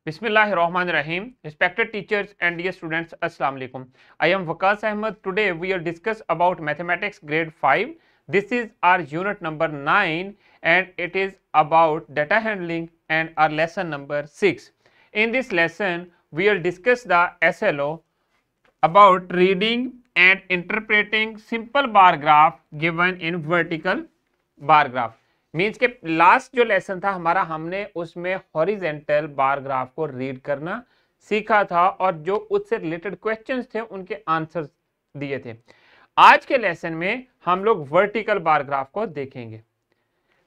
Bismillahirrahmanirrahim. Respected teachers and dear students, Assalamu alaikum. I am Waqas Ahmed. Today we will discuss about mathematics grade 5. This is our unit number 9 and it is about data handling and our lesson number 6. In this lesson we will discuss the SLO about reading and interpreting simple bar graph given in vertical bar graph. Means के last जो lesson था हमारा, हमने उसमें horizontal bar graph को read करना सीखा था और जो उससे रिलेटेड क्वेश्चंस थे उनके आंसर्स दिए थे। आज के लेसन में हम लोग वर्टिकल बार ग्राफ को देखेंगे।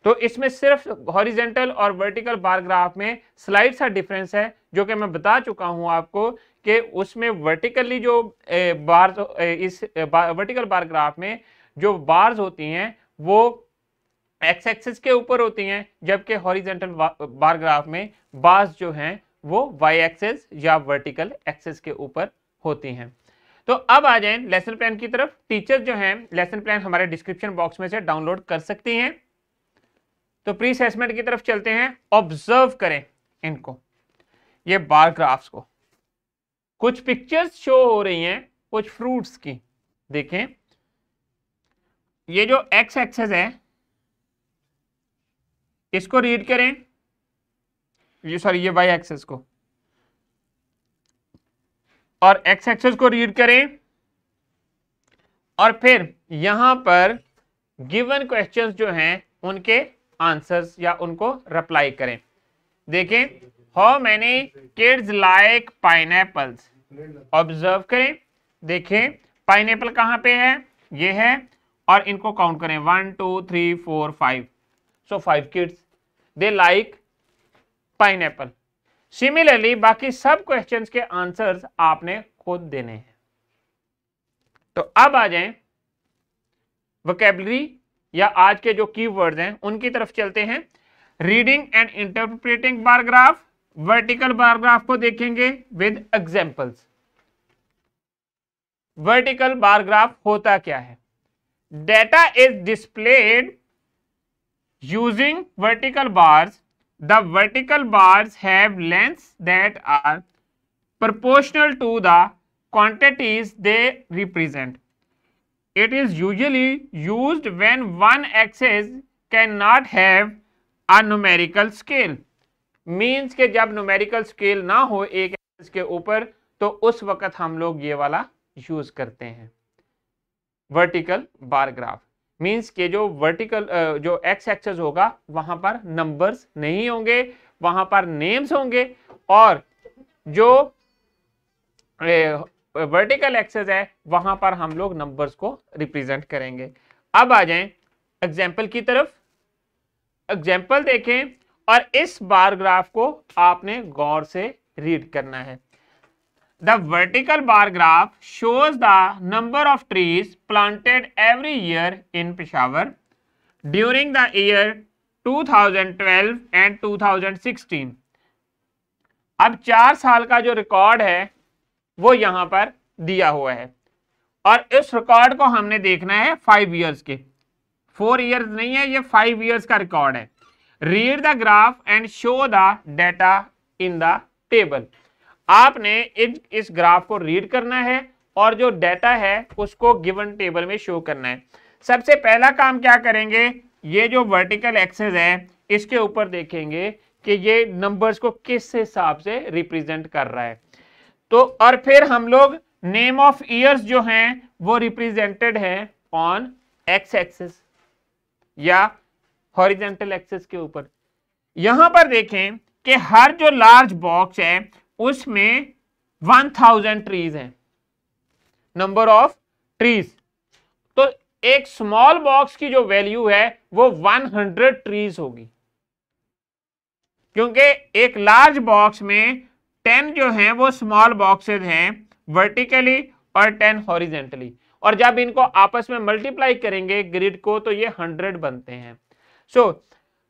तो इसमें सिर्फ हॉरिजेंटल और वर्टिकल बार ग्राफ में स्लाइड सा डिफरेंस है, जो कि मैं बता चुका हूं आपको कि उसमें वर्टिकली जो बार्स, इस वर्टिकल बार ग्राफ में जो बार्स होती हैं वो एक्स एक्सिस के ऊपर होती हैं, जबकि हॉरिजेंटल बार ग्राफ में बार्स जो हैं वो वाई एक्सिस या वर्टिकल एक्सिस के ऊपर होती हैं। तो अब आ जाएं लेसन प्लान की तरफ। टीचर्स जो हैं लेसन प्लान हमारे डिस्क्रिप्शन बॉक्स में से डाउनलोड कर सकती हैं। तो प्री असेसमेंट की तरफ चलते हैं। ऑब्जर्व करें इनको, ये बार ग्राफ्स को। कुछ पिक्चर्स शो हो रही हैं कुछ फ्रूट्स की। देखें, ये जो एक्स एक्सिस है इसको रीड करें, ये वाई एक्सिस को, और एक्स एक्सिस को रीड करें और फिर यहां पर गिवन क्वेश्चंस जो हैं उनके आंसर्स या उनको रिप्लाई करें। देखें, how many kids like pineapples. Observe करें, देखें पाइनएप्पल कहां पे है, ये है, और इनको काउंट करें 1 2 3 4 5। So 5 kids they like pineapple. Similarly बाकी सब क्वेश्चंस के आंसर्स आपने खुद देने हैं। तो अब आ जाएं वोकैबुलरी या आज के जो कीवर्ड्स हैं उनकी तरफ चलते हैं। Reading and interpreting bar graph. Vertical bar graph को देखेंगे with examples. Vertical bar graph होता क्या है? Data is displayed using vertical bars. The vertical bars have lengths that are proportional to the quantities they represent. It is usually used when one axis cannot have a numerical scale. Means के जब numerical scale ना हो एक axis के ऊपर, तो उस वक्त हम लोग ये वाला यूज करते हैं vertical bar graph. मीन्स के जो वर्टिकल जो एक्स एक्सिस होगा वहां पर नंबर्स नहीं होंगे, वहां पर नेम्स होंगे, और जो वर्टिकल एक्सिस है वहां पर हम लोग नंबर्स को रिप्रेजेंट करेंगे। अब आ जाएं एग्जाम्पल की तरफ। एग्जाम्पल देखें और इस बार ग्राफ को आपने गौर से रीड करना है। The vertical bar graph shows the number of trees planted every year in Peshawar during the year 2012 and 2016. अब 4 साल का जो रिकॉर्ड है वो यहां पर दिया हुआ है और इस रिकॉर्ड को हमने देखना है 5 इयर्स के। 4 इयर्स नहीं है, ये 5 इयर्स का रिकॉर्ड है। Read the graph and show the data in the table. आपने इस ग्राफ को रीड करना है और जो डेटा है उसको गिवन टेबल में शो करना है। सबसे पहला काम क्या करेंगे, ये जो वर्टिकल एक्सिस है इसके ऊपर देखेंगे कि ये नंबर्स को किस हिसाब से रिप्रेजेंट कर रहा है। तो और फिर हम लोग नेम ऑफ ईयर्स जो हैं वो रिप्रेजेंटेड है ऑन एक्स एक्सिस या हॉरिजेंटल एक्सिस के ऊपर। यहां पर देखें कि हर जो लार्ज बॉक्स है उसमें 1000 ट्रीज हैं, नंबर ऑफ ट्रीज। तो एक स्मॉल बॉक्स की जो वैल्यू है वो 100 ट्रीज होगी, क्योंकि एक लार्ज बॉक्स में 10 जो हैं वो स्मॉल बॉक्सेस हैं वर्टिकली और 10 हॉरिजेंटली, और जब इनको आपस में मल्टीप्लाई करेंगे ग्रिड को तो ये 100 बनते हैं। सो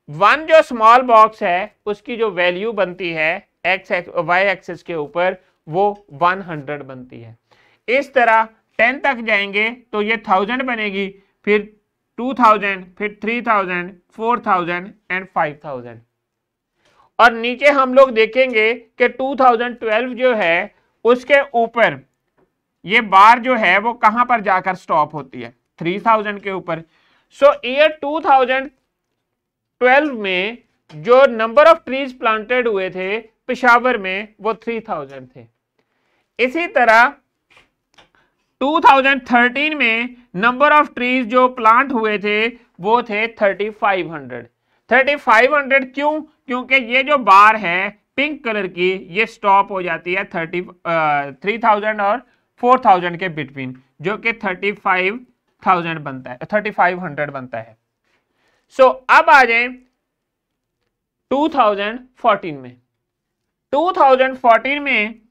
1 जो स्मॉल बॉक्स है उसकी जो वैल्यू बनती है वाई एक्सिस के ऊपर वो 100 बनती है। इस तरह 10 तक जाएंगे तो ये 1000 बनेगी, फिर 2000, फिर 3000, 4000 एंड 5000। और नीचे हम लोग देखेंगे कि 2012 जो है उसके ऊपर ये बार जो है वो कहां पर जाकर स्टॉप होती है, 3000 के ऊपर। सो ईयर 2012 में जो नंबर ऑफ ट्रीज प्लांटेड हुए थे पेशावर में वो 3000 थे। इसी तरह 2013 में नंबर ऑफ ट्रीज जो प्लांट हुए थे वो थे 3500। 3500 क्यों? क्योंकि ये जो बार है पिंक कलर की ये स्टॉप हो जाती है 3000 और 4000 के बिटवीन, जो कि 35,000 बनता है, 3500 बनता है। सो अब आ जाए 2014 में। 2014 में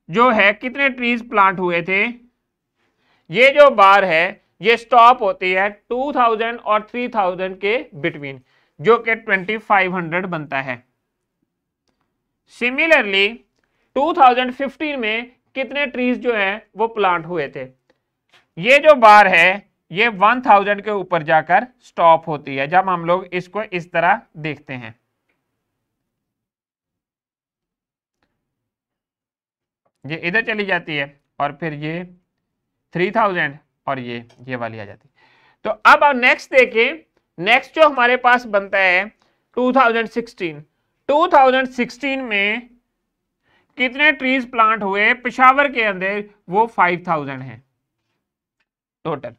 जो है कितने ट्रीज प्लांट हुए थे, ये जो बार है ये स्टॉप होती है 2000 और 3000 के बिटवीन, जो कि 2500 बनता है। सिमिलरली 2015 में कितने ट्रीज जो है वो प्लांट हुए थे, ये जो बार है ये 1000 के ऊपर जाकर स्टॉप होती है जब हम लोग इसको इस तरह देखते हैं। ये इधर चली जाती है और फिर ये 3000 और ये वाली आ जाती है। तो अब नेक्स्ट देखें, नेक्स्ट जो हमारे पास बनता है 2016। 2016 में कितने ट्रीज प्लांट हुए पेशावर के अंदर, वो 5000 हैं टोटल।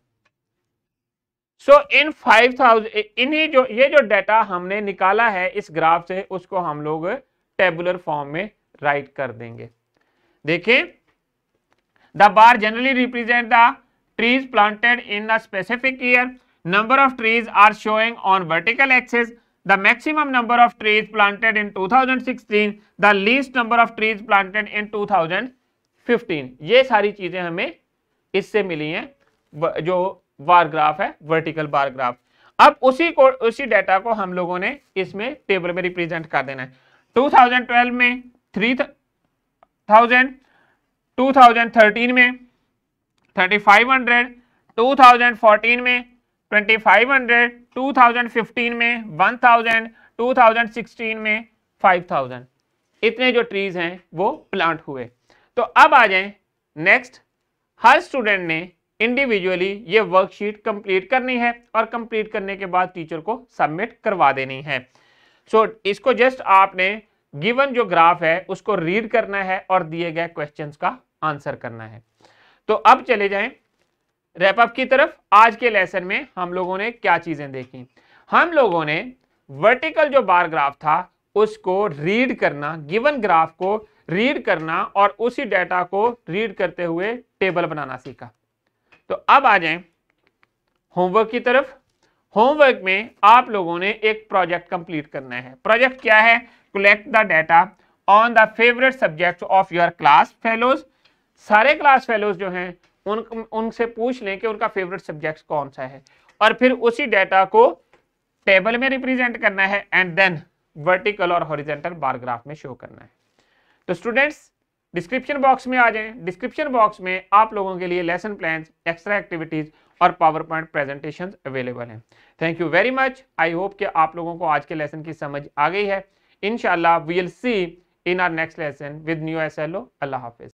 सो इन 5000 इन्हीं जो ये जो डाटा हमने निकाला है इस ग्राफ से उसको हम लोग टेबुलर फॉर्म में राइट कर देंगे। देखिए, the bar generally represent the trees planted in a specific year. Number of trees are showing on vertical axis. The maximum number of trees planted in 2016, the least number of trees planted in 2015। ये सारी चीजें हमें इससे मिली हैं, जो bar graph है vertical bar graph. अब उसी डाटा को हम लोगों ने इसमें टेबल में रिप्रेजेंट कर देना है। 2012 में 3000, 2013 में 3500, 2014 में 2500, 2015 में 1000, 2016 में 5000। इतने जो ट्रीज हैं वो प्लांट हुए। तो अब आ जाएं नेक्स्ट, हर स्टूडेंट ने इंडिविजुअली ये वर्कशीट कंप्लीट करनी है और कंप्लीट करने के बाद टीचर को सबमिट करवा देनी है। सो इसको जस्ट आपने गिवन जो ग्राफ है उसको रीड करना है और दिए गए क्वेश्चंस का आंसर करना है। तो अब चले जाएं रैप अप की तरफ। आज के लेसन में हम लोगों ने क्या चीजें देखी, हम लोगों ने वर्टिकल जो बार ग्राफ था उसको रीड करना, गिवन ग्राफ को रीड करना और उसी डाटा को रीड करते हुए टेबल बनाना सीखा। तो अब आ जाएं होमवर्क की तरफ। होमवर्क में आप लोगों ने एक प्रोजेक्ट कंप्लीट करना है। प्रोजेक्ट क्या है? Collect the data on the favourite subjects of your class fellows. सारे क्लास फेलोज जो हैं उनसे पूछ लें कि उनका फेवरेट सब्जेक्ट कौन सा है और फिर उसी डाटा को टेबल में रिप्रेजेंट करना है एंड देन वर्टिकल और हॉरिजॉन्टल बार ग्राफ में शो करना है। तो स्टूडेंट्स डिस्क्रिप्शन बॉक्स में आ जाएं। डिस्क्रिप्शन बॉक्स में आप लोगों के लिए लेसन प्लान्स, एक्स्ट्रा एक्टिविटीज और पावर पॉइंट प्रेजेंटेशन अवेलेबल हैं। Thank you very much. I hope कि आप लोगों को आज के लेसन की समझ आ गई है। इंशाल्लाह we will see in our next lesson with new SLO। अल्लाह हाफिज।